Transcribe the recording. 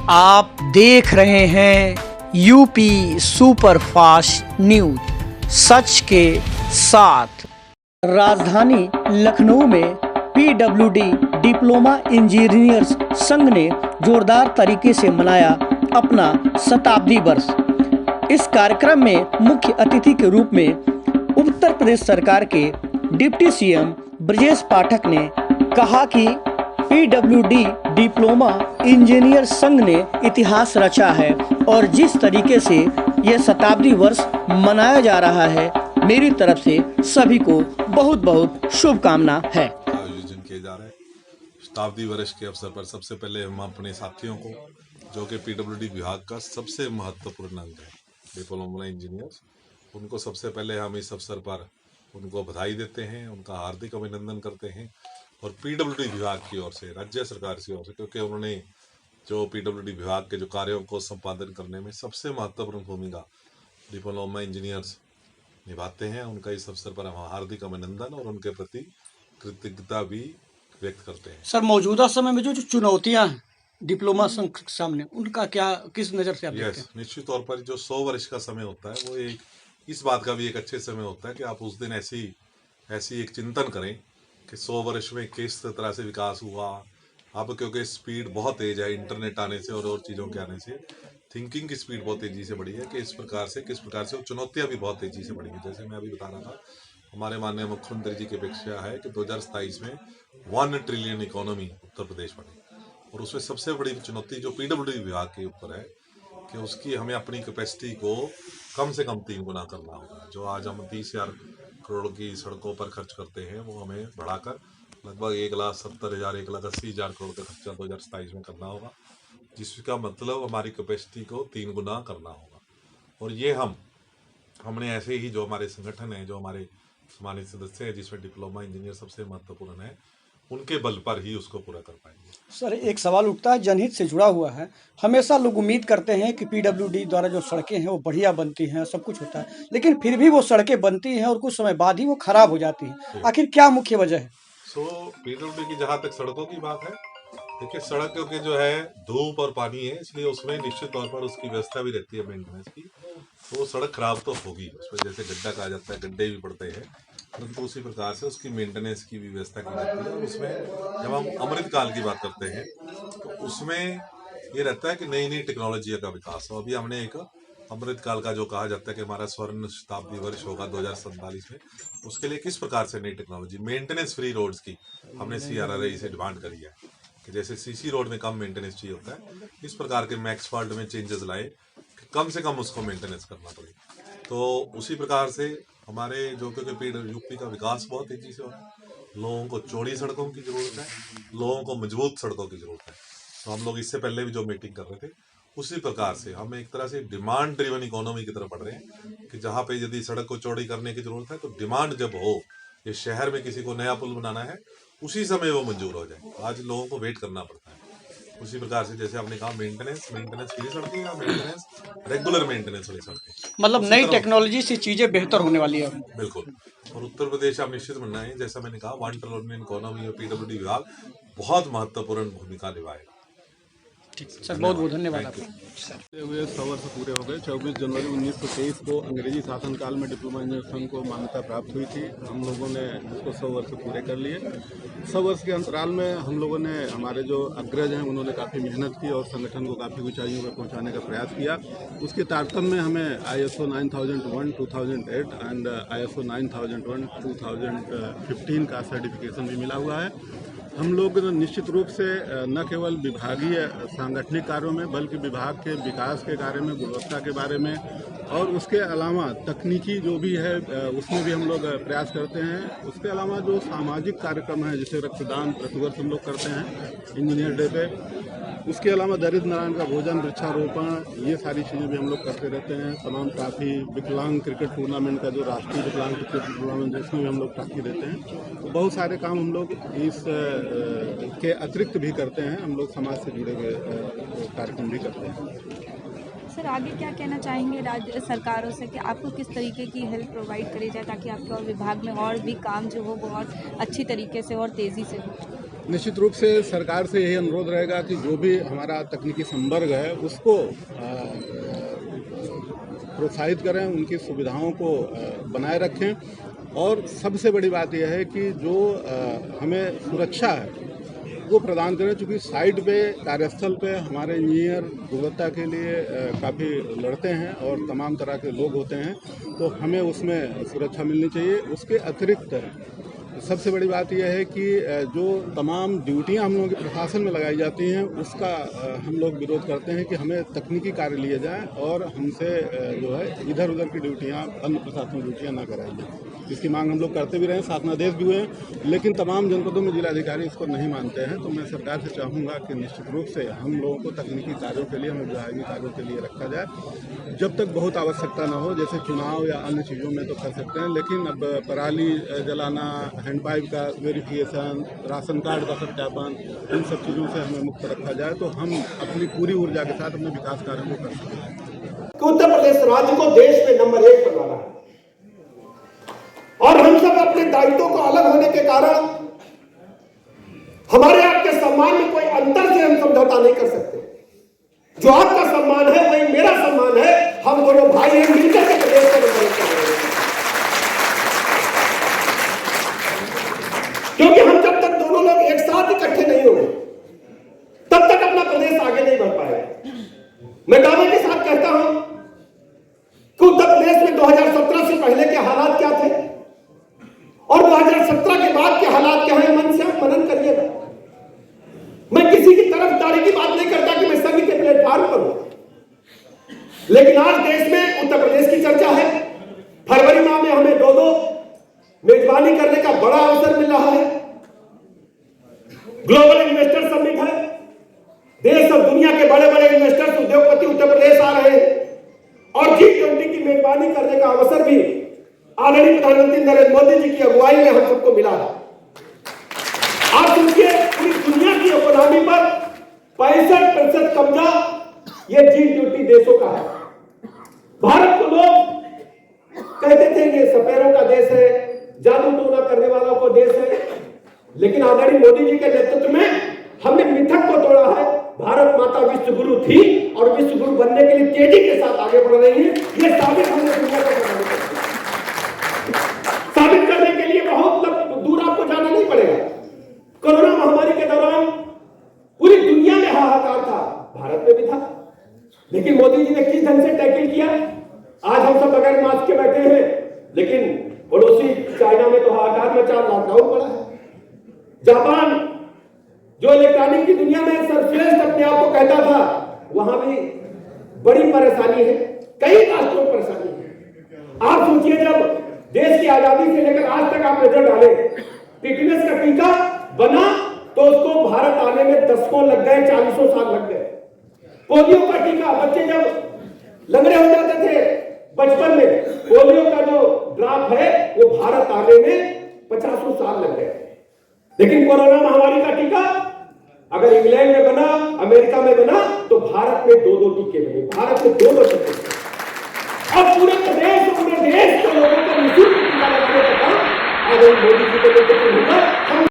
आप देख रहे हैं यूपी सुपरफास्ट न्यूज, सच के साथ। राजधानी लखनऊ में पीडब्ल्यूडी डिप्लोमा इंजीनियर्स संघ ने जोरदार तरीके से मनाया अपना शताब्दी वर्ष। इस कार्यक्रम में मुख्य अतिथि के रूप में उत्तर प्रदेश सरकार के डिप्टी सीएम ब्रजेश पाठक ने कहा कि पीडब्ल्यूडी डिप्लोमा इंजीनियर संघ ने इतिहास रचा है और जिस तरीके से यह शताब्दी वर्ष मनाया जा रहा है, मेरी तरफ से सभी को बहुत बहुत शुभकामना है। आयोजन किए जा रहे हैं शताब्दी वर्ष के अवसर पर सबसे पहले हम अपने साथियों को, जो कि पीडब्ल्यूडी विभाग का सबसे महत्वपूर्ण अंग है, डिप्लोमा इंजीनियर्स, उनको सबसे पहले हम इस अवसर पर उनको बधाई देते हैं, उनका हार्दिक अभिनंदन करते हैं। और पीडब्ल्यूडी विभाग की ओर से, राज्य सरकार की ओर से, क्योंकि उन्होंने जो पीडब्ल्यूडी विभाग के जो कार्यों को संपादन करने में सबसे महत्वपूर्ण भूमिका डिप्लोमा इंजीनियर्स निभाते हैं, उनका इस अवसर पर हम हार्दिक अभिनंदन और उनके प्रति कृतज्ञता भी व्यक्त करते हैं। सर, मौजूदा समय में जो चुनौतियां हैं डिप्लोमा संघ के सामने, उनका क्या, किस नज़र से आप देखते हैं? निश्चित तौर पर जो 100 वर्ष का समय होता है, वो एक इस बात का भी एक अच्छे समय होता है कि आप उस दिन ऐसी एक चिंतन करें कि 100 वर्ष में किस तरह से विकास हुआ। अब क्योंकि स्पीड बहुत तेज है, इंटरनेट आने से और चीज़ों के आने से थिंकिंग की स्पीड बहुत तेजी से बढ़ी है कि किस प्रकार से चुनौतियां भी बहुत तेजी से बढ़ी है। जैसे मैं अभी बता रहा था, हमारे माननीय मुख्यमंत्री जी की अपेक्षा है कि 2027 में 1 ट्रिलियन इकोनॉमी उत्तर प्रदेश बने, और उसमें सबसे बड़ी चुनौती जो पीडब्ल्यूडी विभाग के ऊपर है कि उसकी हमें अपनी कैपेसिटी को कम से कम 3 गुना करना होगा। जो आज हम 30,000 करोड़ की सड़कों पर खर्च करते हैं, वो हमें बढ़ाकर लगभग 1,70,000 1,80,000 करोड़ का खर्चा 2027 में करना होगा, जिसका मतलब हमारी कैपेसिटी को 3 गुना करना होगा। और ये हमने ऐसे ही, जो हमारे संगठन है, जो हमारे सम्मानित सदस्य हैं, जिसमें डिप्लोमा इंजीनियर सबसे महत्वपूर्ण है, उनके बल पर ही उसको पूरा कर पाएंगे। सर, एक सवाल उठता है, जनहित से जुड़ा हुआ है। हमेशा लोग उम्मीद करते हैं कि पीडब्ल्यूडी द्वारा जो सड़कें हैं वो बढ़िया बनती हैं, सब कुछ होता है, लेकिन फिर भी वो सड़कें बनती हैं और कुछ समय बाद ही वो खराब हो जाती हैं। आखिर क्या मुख्य वजह है? पीडब्ल्यूडी की जहाँ तक सड़कों की बात है, देखिए सड़कों के जो है धूप और पानी है, इसलिए उसमें निश्चित तौर पर उसकी व्यवस्था भी रहती है मेंटेनेंस की। तो सड़क खराब तो होगी, उसमें जैसे गड्ढा कहा जाता है, गड्ढे भी पड़ते हैं, परंतु उसी प्रकार से उसकी मेंटेनेंस की भी व्यवस्था की जाती है। और उसमें जब हम अमृतकाल की बात करते हैं, तो उसमें ये रहता है कि नई नई टेक्नोलॉजी का विकास हो। अभी हमने एक अमृतकाल का जो कहा जाता है कि हमारा स्वर्ण शताब्दी वर्ष होगा 2047 में, उसके लिए किस प्रकार से नई टेक्नोलॉजी, मेंटेनेंस फ्री रोड्स की हमने CRRA से डिमांड करी है कि जैसे सीसी रोड में कम मेंटेनेंस चाहिए होता है, इस प्रकार के मैक्सफॉल्ट में चेंजेस लाए कि कम से कम उसको मेंटेनेंस करना पड़े। तो उसी प्रकार से हमारे जो क्योंकि यूपी का विकास बहुत तेजी से हो रहा है, लोगों को चौड़ी सड़कों की जरूरत है, लोगों को मजबूत सड़कों की जरूरत है। तो हम लोग इससे पहले भी जो मीटिंग कर रहे थे, उसी प्रकार से हम एक तरह से डिमांड ड्रिवन इकोनॉमी की तरफ बढ़ रहे हैं कि जहाँ पे यदि सड़क को चौड़ी करने की जरूरत है, तो डिमांड जब हो, ये शहर में किसी को नया पुल बनाना है, उसी समय वो मंजूर हो जाए। आज लोगों को वेट करना पड़ता है। उसी प्रकार से जैसे आपने कहा, मेंटेनेंस फ्री सड़कें या मेंटेनेंस रेगुलर मेंटेनेंस वाली सड़कें, मतलब नई टेक्नोलॉजी से चीजें बेहतर होने वाली है। बिल्कुल। और उत्तर प्रदेश आप निश्चित बनना है, जैसा मैंने कहा, 1 ट्रिलियन इकोनॉमी और पीडब्ल्यूडी विभाग बहुत महत्वपूर्ण भूमिका निभाएगा। ठीक सर, बहुत बहुत धन्यवाद आपका। 100 वर्ष पूरे हो गए। 24 जनवरी 1923 को अंग्रेजी शासनकाल में डिप्लोमा इंजीनियर संघ को मान्यता प्राप्त हुई थी। हम लोगों ने इसको 100 वर्ष पूरे कर लिए। 100 वर्ष के अंतराल में हम लोगों ने, हमारे जो अग्रज हैं, उन्होंने काफ़ी मेहनत की और संगठन को काफ़ी ऊंचाइयों पर पहुंचाने का प्रयास किया। उसके तारतम्य में हमें ISO 9001 2008 एंड ISO 9001 2015 का सर्टिफिकेशन भी मिला हुआ है। हम लोग निश्चित रूप से न केवल विभागीय सांगठनिक कार्यों में, बल्कि विभाग के विकास के कार्य में, गुणवत्ता के बारे में, और उसके अलावा तकनीकी जो भी है उसमें भी हम लोग प्रयास करते हैं। उसके अलावा जो सामाजिक कार्यक्रम है, जैसे रक्तदान प्रतिवर्ष हम लोग करते हैं इंजीनियर डे पे, उसके अलावा दरिद्र नारायण का भोजन, वृक्षारोपण, ये सारी चीज़ें भी हम लोग करते रहते हैं। तमाम ट्रॉफी, विकलांग क्रिकेट टूर्नामेंट का जो राष्ट्रीय विकलांग क्रिकेट टूर्नामेंट है, इसमें भी हम लोग ट्रॉफी देते हैं। तो बहुत सारे काम हम लोग इस के अतिरिक्त भी करते हैं। हम लोग समाज से जुड़े हुए कार्यक्रम भी करते हैं। सर, आगे क्या कहना चाहेंगे राज्य सरकारों से कि आपको किस तरीके की हेल्प प्रोवाइड करी जाए ताकि आपके और विभाग में और भी काम जो हो बहुत अच्छी तरीके से और तेज़ी से हो? निश्चित रूप से सरकार से यही अनुरोध रहेगा कि जो भी हमारा तकनीकी संवर्ग है उसको प्रोत्साहित करें, उनकी सुविधाओं को बनाए रखें। और सबसे बड़ी बात यह है कि जो हमें सुरक्षा है वो प्रदान करें, चूँकि साइट पे कार्यस्थल पे हमारे इंजीनियर गुणवत्ता के लिए काफ़ी लड़ते हैं और तमाम तरह के लोग होते हैं, तो हमें उसमें सुरक्षा मिलनी चाहिए। उसके अतिरिक्त सबसे बड़ी बात यह है कि जो तमाम ड्यूटियां हम लोगों के प्रशासन में लगाई जाती हैं उसका हम लोग विरोध करते हैं कि हमें तकनीकी कार्य लिए जाएं और हमसे जो है इधर उधर की ड्यूटियां, अन्य प्रशासनिक ड्यूटियां ना कराई जाएं। इसकी मांग हम लोग करते भी रहे, शासनादेश भी हुए, लेकिन तमाम जनपदों में जिलाधिकारी इसको नहीं मानते हैं। तो मैं सरकार से चाहूँगा कि निश्चित रूप से हम लोगों को तकनीकी कार्यों के लिए, हमें विभागीय कार्यों के लिए रखा जाए। जब तक बहुत आवश्यकता न हो, जैसे चुनाव या अन्य चीज़ों में तो कर सकते हैं, लेकिन अब पराली जलाना, हैंडपाइप का वेरिफिकेशन, राशन कार्ड का सत्यापन, इन सब चीज़ों से हमें मुक्त रखा जाए तो हम अपनी पूरी ऊर्जा के साथ अपने विकास कार्यों को कर सकते हैं। उत्तर प्रदेश राज्य को देश में नंबर 1 पर लाना है और हम सब अपने दायित्वों को अलग होने के कारण हमारे आपके सम्मान में कोई अंतर से हम समझौता नहीं कर सकते। जो आपका सम्मान है वही मेरा सम्मान है। हम दोनों भाई हैं, मिलकर के प्रदेश को नंबर 1 कर रहे हैं। क्योंकि हम जब तक दोनों लोग एक साथ इकट्ठे नहीं होंगे तब तक अपना प्रदेश आगे नहीं बढ़ पाएगा। मैं दावे के साथ कहता हूं कि उत्तर प्रदेश में 2017 से पहले के हालात क्या थे और 2017 के बाद के हालात क्या है, मन से आप मनन करिएगा। मैं किसी की तरफदारी की बात नहीं करता कि मैं सभी के प्लेटफॉर्म पर हूं, लेकिन आज देश में उत्तर प्रदेश की चर्चा है। फरवरी माह में हमें 2 मेजबानी करने का बड़ा अवसर मिल रहा है। ग्लोबल इन्वेस्टर समिट है, देश और दुनिया के बड़े बड़े इन्वेस्टर्स, उद्योगपति उत्तर प्रदेश आ रहे हैं और G20 की मेजबानी करने का अवसर भी आदरणीय प्रधानमंत्री नरेंद्र मोदी जी की अगुवाई में हम सबको मिला है। आप सोचिए, पूरी दुनिया की इकोनॉमी पर 65% कब्जा ये G20 देशों का है। भारत को लोग कहते थे ये सपेरों का देश है, जादू टोना करने वालों को देश है, लेकिन आदरणीय मोदी जी के नेतृत्व में हमने मिथक को तोड़ा है। भारत माता विश्व गुरु थी और विश्व गुरु बनने के लिए तेजी के साथ आगे बढ़ रही है। ये साबित हमने दुनिया को साबित करने के लिए बहुत दूर आपको जाना नहीं पड़ेगा। कोरोना महामारी के दौरान पूरी दुनिया में हाहाकार था, भारत में भी था, लेकिन मोदी जी ने किस ढंग से टैकल किया। आज हम सब बगैर मास्क के बैठे हैं, लेकिन पड़ोसी चाइना में तो हाहाकार मचा, लॉकडाउन पड़ा है। जापान जो इलेक्ट्रॉनिक की दुनिया में सर्वश्रेष्ठ अपने आप को कहता था, वहां भी बड़ी परेशानी है, कई राष्ट्रों में परेशानी है। आप सोचिए, जब देश की आजादी से लेकर आज तक आप नजर डालें, टिटनेस का टीका बना तो उसको भारत आने में दशकों लग गए, 40 साल लग गए। पोलियो का टीका, बच्चे जब लंगड़े हो जाते थे बचपन में, पोलियो का जो ड्रॉप है वो भारत आने में 50 साल लग गए। लेकिन कोरोना महामारी का टीका अगर इंग्लैंड में बना, अमेरिका में बना, तो भारत में 2 टीके बने, भारत में 2 टीके। और पूरे प्रदेश और पूरे देश के लोगों को निःशुल्क टीका लगाने का काम आदरणीय मोदी जी के नेतृत्व में होगा।